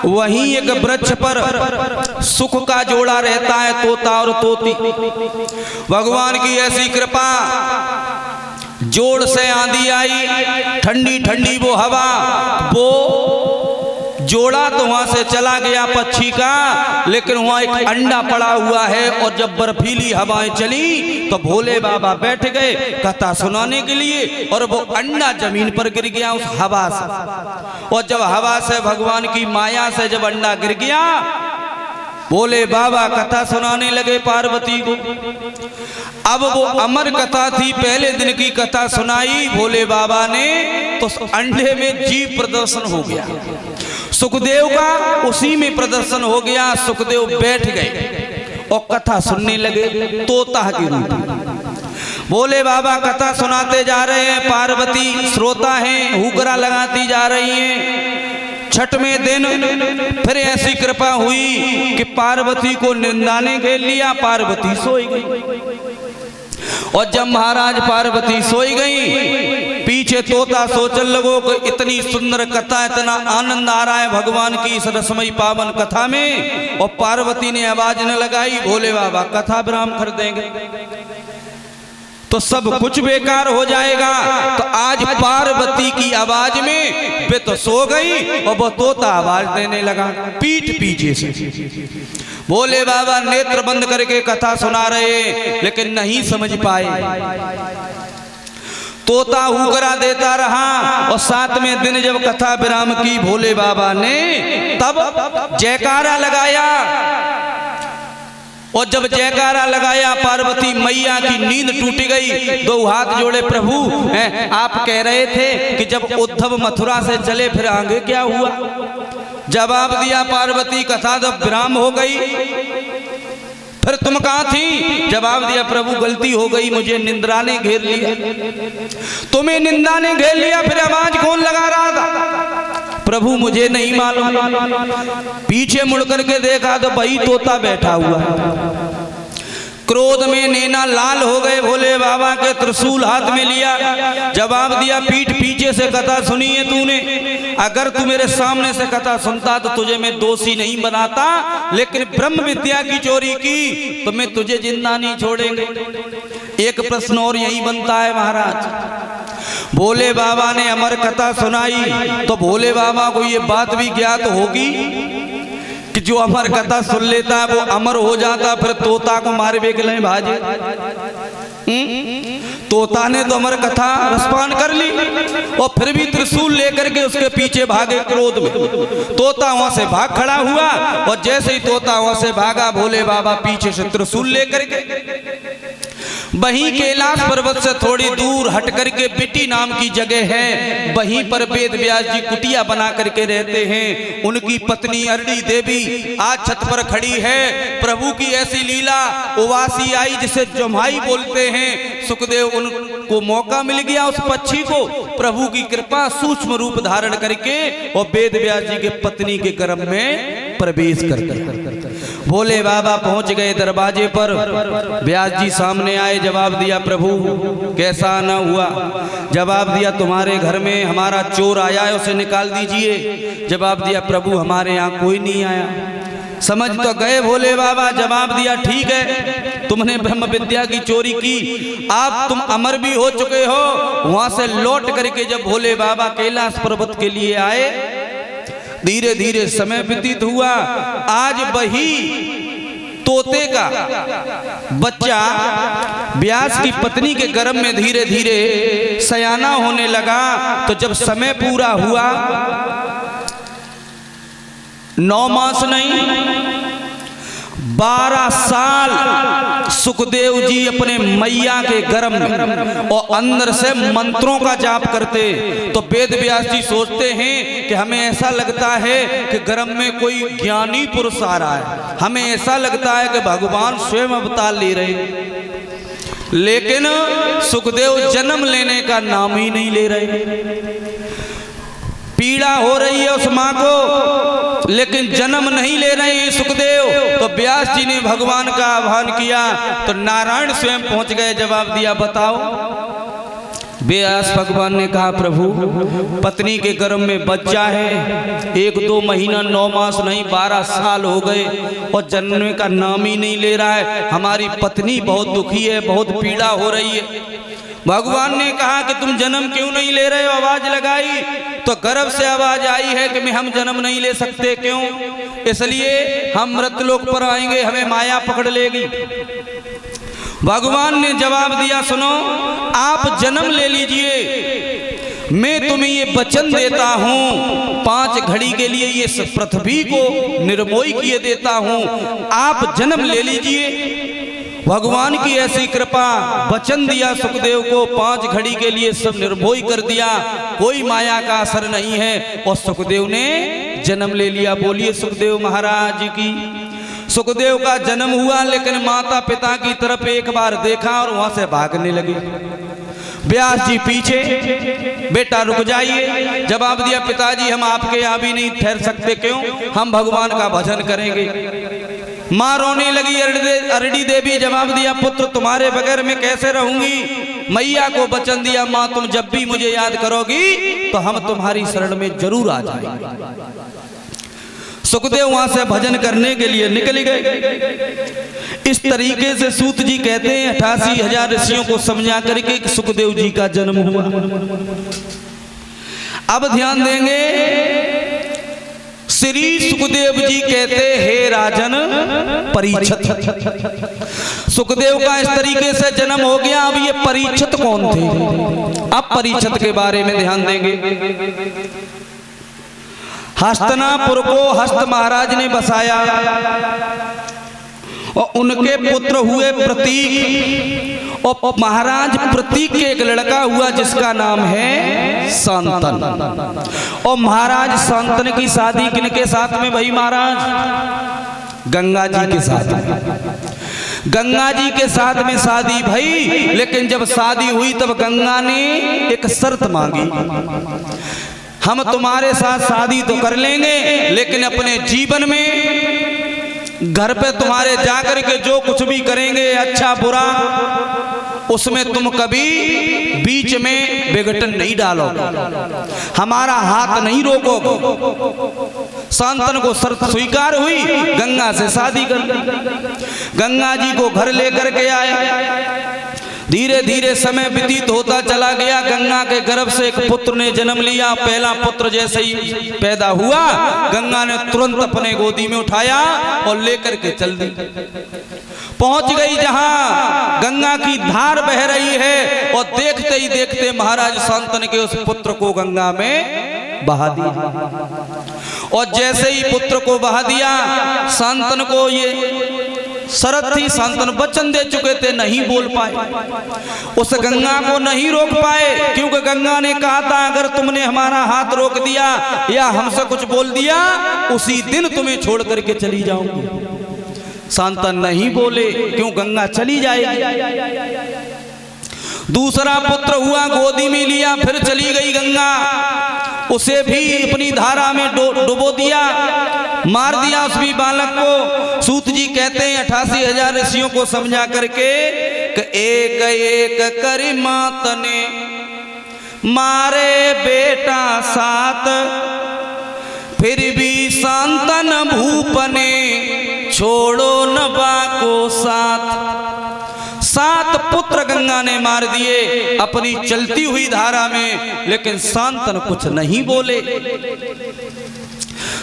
वहीं एक वृक्ष पर सुख का जोड़ा रहता है, तोता और तोती। भगवान की ऐसी कृपा, जोर से आंधी आई, ठंडी ठंडी वो हवा, वो जोड़ा तो वहां से चला गया पक्षी का, लेकिन वहां एक अंडा पड़ा हुआ है। और जब बर्फीली हवाएं चली तो भोले बाबा बैठ गए कथा सुनाने के लिए, और वो अंडा जमीन पर गिर गया उस हवा से। और जब हवा से, भगवान की माया से जब अंडा गिर गया, भोले बाबा कथा सुनाने लगे पार्वती को। अब वो अमर कथा थी, पहले दिन की कथा सुनाई भोले बाबा ने, तो अंडे में जीव प्रदर्शन हो गया, सुखदेव का उसी में प्रदर्शन हो गया। सुखदेव बैठ गए और कथा सुनने लगे तोता के रूप में। भोले बाबा कथा सुनाते जा रहे हैं, पार्वती श्रोता हैं, हुकरा लगाती जा रही हैं। छठवें दिन फिर ऐसी कृपा हुई कि पार्वती को निंदा ने घेर लिया, पार्वती सोई गई। और जब महाराज पार्वती सोई गई, पीछे तोता सोचने लगो कि इतनी सुंदर कथा, इतना आनंद आ रहा है भगवान की इस रसमयी पावन कथा में, और पार्वती ने आवाज न लगाई, भोले बाबा कथा विराम कर देंगे तो सब कुछ बेकार हो जाएगा। तो आज पार्वती की आवाज में वे तो सो गई और वो तोता आवाज देने लगा पीठ पीछे से। भोले बाबा नेत्र बंद करके कथा सुना रहे, लेकिन नहीं समझ पाए। तोता हुकरा देता रहा, और 7वें दिन जब कथा विराम की भोले बाबा ने, तब जयकारा लगाया। और जब जयकारा लगाया, पार्वती मैया की नींद टूट गई। 2 हाथ जोड़े, प्रभु आप कह रहे थे कि जब उद्धव मथुरा से चले फिर आगे क्या हुआ? जवाब दिया पार्वती, कथा जब विराम हो गई फिर तुम कहाँ थी? जवाब दिया, प्रभु गलती हो गई, मुझे निंद्रा ने घेर लिया। तुम्हें निंदा ने घेर लिया, फिर आवाज कौन लगा रहा था? प्रभु मुझे नहीं मालूम। पीछे मुड़ करके देखा तो वही तोता बैठा हुआ है। क्रोध में नैना लाल हो गए, भोले बाबा के त्रिशूल हाथ में लिया। जवाब दिया, पीठ पीछे से कथा सुनी है तूने, अगर तू मेरे सामने से कथा सुनता तो तुझे मैं दोषी नहीं बनाता, लेकिन ब्रह्म विद्या की चोरी की तो मैं तुझे जिंदा नहीं छोड़ेंगे। एक प्रश्न और यही बनता है महाराज, भोले बाबा ने अमर कथा सुनाई तो भोले बाबा को ये बात भी ज्ञात होगी कि जो अमर कथा सुन लेता है वो अमर हो जाता, फिर तोता को मारे बेगले भाजे। तोता ने तो अमर कथा रसपान कर ली और फिर भी त्रिशूल लेकर के उसके पीछे भागे क्रोध में। तोता वहां से भाग खड़ा हुआ, और जैसे ही तोता वहां से भागा, भोले बाबा पीछे से त्रिशूल लेकर के वहीं कैलाश पर्वत से थोड़ी दूर हट करके बिटी नाम की जगह है, वहीं पर वेद व्यास जी कुटिया बना करके रहते हैं। उनकी पत्नी अरणी देवी आज छत पर खड़ी है। प्रभु की ऐसी लीला, उवासी आई जिसे जम्हाई बोलते हैं। सुखदेव उनको मौका मिल गया उस पक्षी को, प्रभु की कृपा सूक्ष्म रूप धारण करके और वेद व्यास जी के पत्नी के गर्भ में प्रवेश करके भोले बाबा पहुंच गए दरवाजे पर। व्यास जी सामने आए, जवाब दिया, प्रभु कैसा न हुआ? जवाब दिया, तुम्हारे घर में हमारा चोर आया है, उसे निकाल दीजिए। जवाब दिया, प्रभु हमारे यहाँ कोई नहीं आया। समझ तो गए भोले बाबा। जवाब दिया, ठीक है, तुमने ब्रह्म विद्या की चोरी की, आप तुम अमर भी हो चुके हो। वहां से लौट करके जब भोले बाबा कैलाश पर्वत के लिए आए, धीरे धीरे समय व्यतीत हुआ। आज वही तोते का बच्चा व्यास की पत्नी के गर्भ में धीरे धीरे सयाना होने लगा। तो जब समय पूरा हुआ, 9 मास नहीं 12 साल सुखदेव जी अपने मैया के गर्भ में और अंदर से मंत्रों का जाप करते। तो वेद व्यास जी सोचते हैं कि हमें ऐसा लगता है कि गर्भ में कोई ज्ञानी पुरुष आ रहा है, हमें ऐसा लगता है कि भगवान स्वयं अवतार ले रहे हैं, लेकिन सुखदेव जन्म लेने का नाम ही नहीं ले रहे। पीड़ा हो रही है उस माँ को, लेकिन जन्म नहीं ले रहे हैं सुखदेव। तो व्यास जी ने भगवान का आह्वान किया तो नारायण स्वयं पहुंच गए। जवाब दिया, बताओ व्यास भगवान ने कहा प्रभु पत्नी के गर्भ में बच्चा है, 1-2 महीना 9 मास नहीं 12 साल हो गए और जन्म का नाम ही नहीं ले रहा है। हमारी पत्नी बहुत दुखी है, बहुत पीड़ा हो रही है। भगवान ने कहा कि तुम जन्म क्यों नहीं ले रहे हो? आवाज लगाई तो गर्भ से आवाज आई है कि हम जन्म नहीं ले सकते। क्यों? इसलिए हम मृतलोक पर आएंगे, हमें माया पकड़ लेगी। भगवान ने जवाब दिया सुनो, आप जन्म ले लीजिए, मैं तुम्हें ये वचन देता हूं, 5 घड़ी के लिए ये पृथ्वी को निर्मोही किए देता हूं, आप जन्म ले लीजिए। भगवान की ऐसी कृपा, वचन दिया सुखदेव को, 5 घड़ी के लिए सब निर्भोई कर दिया, कोई माया का असर नहीं है और सुखदेव ने जन्म ले लिया। बोलिए सुखदेव महाराज की। सुखदेव का जन्म हुआ, लेकिन माता पिता की तरफ एक बार देखा और वहां से भागने लगे। व्यास जी पीछे, बेटा रुक जाइए। जवाब दिया पिताजी हम आपके यहाँ भी नहीं ठहर सकते। क्यों? हम भगवान का भजन करेंगे। माँ रोने लगी अरड़ी देवी। जवाब दिया पुत्र तुम्हारे बगैर मैं कैसे रहूंगी? मैया को वचन दिया माँ तुम जब भी मुझे याद करोगी तो हम तुम्हारी शरण में जरूर आ जाएंगे। सुखदेव वहां से भजन करने के लिए निकल गए। इस तरीके से सूत जी कहते हैं 88,000 ऋषियों को समझा करके सुखदेव जी का जन्म हुआ। अब ध्यान देंगे, श्री सुखदेव जी कहते हे राजन परीक्षित। सुखदेव का इस तरीके से जन्म हो गया। अब ये परीक्षित कौन थे? अब परीक्षित के बारे में ध्यान देंगे। हस्तिनापुर को हस्त महाराज ने बसाया और उनके पुत्र हुए प्रतीक, और महाराज प्रतीक के एक लड़का हुआ जिसका नाम है शांतन। और महाराज शांतन की शादी किनके साथ में भाई महाराज? गंगा जी के साथ में। गंगा जी के साथ में शादी भई, लेकिन जब शादी हुई तब गंगा ने एक शर्त मांगी, हम तुम्हारे साथ शादी तो कर लेंगे लेकिन अपने जीवन में घर पे तुम्हारे जाकर के जो कुछ भी करेंगे अच्छा बुरा, उसमें तुम कभी बीच में विघटन नहीं डालोगे, हमारा हाथ नहीं रोकोगे। शांतन को शर्त स्वीकार हुई, गंगा से शादी कर ली। गंगा जी को घर लेकर के आए। धीरे धीरे समय व्यतीत होता चला गया। गंगा के गर्भ से एक पुत्र ने जन्म लिया। पहला पुत्र जैसे ही पैदा हुआ, गंगा ने तुरंत अपने गोदी में उठाया और लेकर के चल दी। पहुंच गई जहां गंगा की धार बह रही है और देखते ही देखते महाराज शांतन के उस पुत्र को गंगा में बहा दिया। और जैसे ही पुत्र को बहा दिया, शांतन को ये शरत थी, शांतन वचन दे चुके थे, नहीं बोल पाए, उस गंगा को नहीं रोक पाए, क्योंकि गंगा ने कहा था अगर तुमने हमारा हाथ रोक दिया या हमसे कुछ बोल दिया उसी दिन तुम्हें छोड़ करके चली जाऊंगी। शांतन नहीं बोले, क्यों? गंगा चली जाएगी। दूसरा पुत्र हुआ, गोदी में लिया, फिर चली गई गंगा, उसे भी अपनी धारा में डुबो दिया, मार दिया उस भी बालक को। सूत जी कहते हैं 88,000 ऋषियों को समझा करके कि एक एक करी मात ने मारे बेटा 7, फिर भी शांतन भूपने छोड़ो न बाको 7 पुत्र गंगा ने मार दिए अपनी चलती हुई धारा में, लेकिन शांतन कुछ नहीं बोले।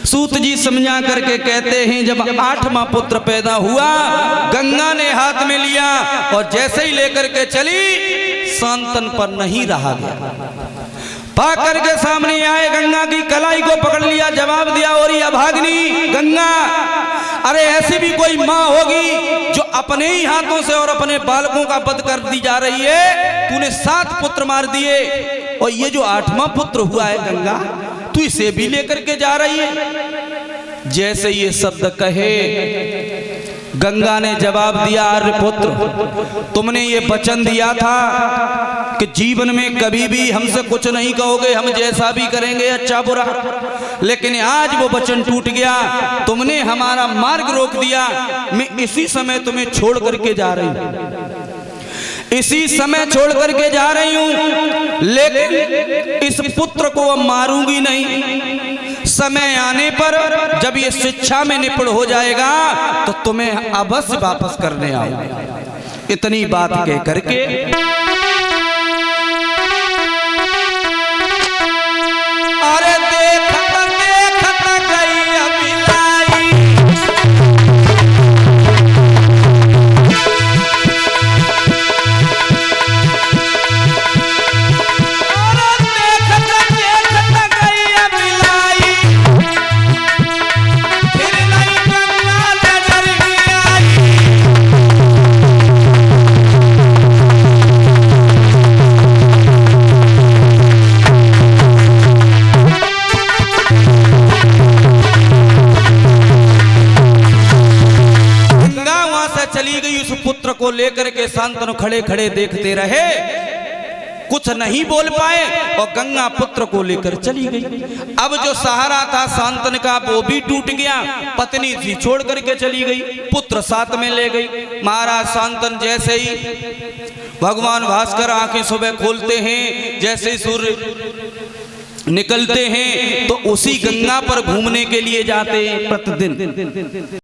सूत जी समझा करके कहते हैं जब 8वां पुत्र पैदा हुआ, गंगा ने हाथ में लिया और जैसे ही लेकर के चली, शांतन पर नहीं रहा गया। पाकर के सामने आए, गंगा की कलाई को पकड़ लिया, जवाब दिया और ये अभागिनी गंगा, अरे ऐसी भी कोई माँ होगी जो अपने ही हाथों से और अपने बालकों का वध कर दी जा रही है? तूने 7 पुत्र मार दिए और ये जो 8वां पुत्र हुआ है गंगा, तू इसे भी लेकर के जा रही है। जैसे ये शब्द कहे, गंगा ने जवाब दिया आर्यपुत्र, तुमने ये वचन दिया था कि जीवन में कभी भी हमसे कुछ नहीं कहोगे, हम जैसा भी करेंगे अच्छा बुरा, लेकिन आज वो वचन टूट गया, तुमने हमारा मार्ग रोक दिया, मैं इसी समय तुम्हें छोड़ करके जा रही हूं। इसी समय छोड़ करके जा रही हूं, लेकिन इस पुत्र को अब मारूंगी नहीं। समय आने पर जब ये शिक्षा में निपुण हो जाएगा तो तुम्हें अवश्य वापस करने आऊंगा। इतनी बात कह करके अरे देखत देखत गई अबिलाई, चली गई। उस पुत्र को लेकर के शांतनु खड़े खड़े देखते रहे, कुछ नहीं बोल पाए और गंगा पुत्र को लेकर चली गई। अब जो सहारा था शांतनु का वो भी टूट गया, पत्नी थी छोड़ करके चली गई, पुत्र साथ में ले गई। महाराज शांतनु जैसे ही भगवान भास्कर आंखें सुबह खोलते हैं, जैसे ही सूर्य निकलते हैं तो उसी गंगा पर घूमने के लिए जाते हैं प्रतिदिन।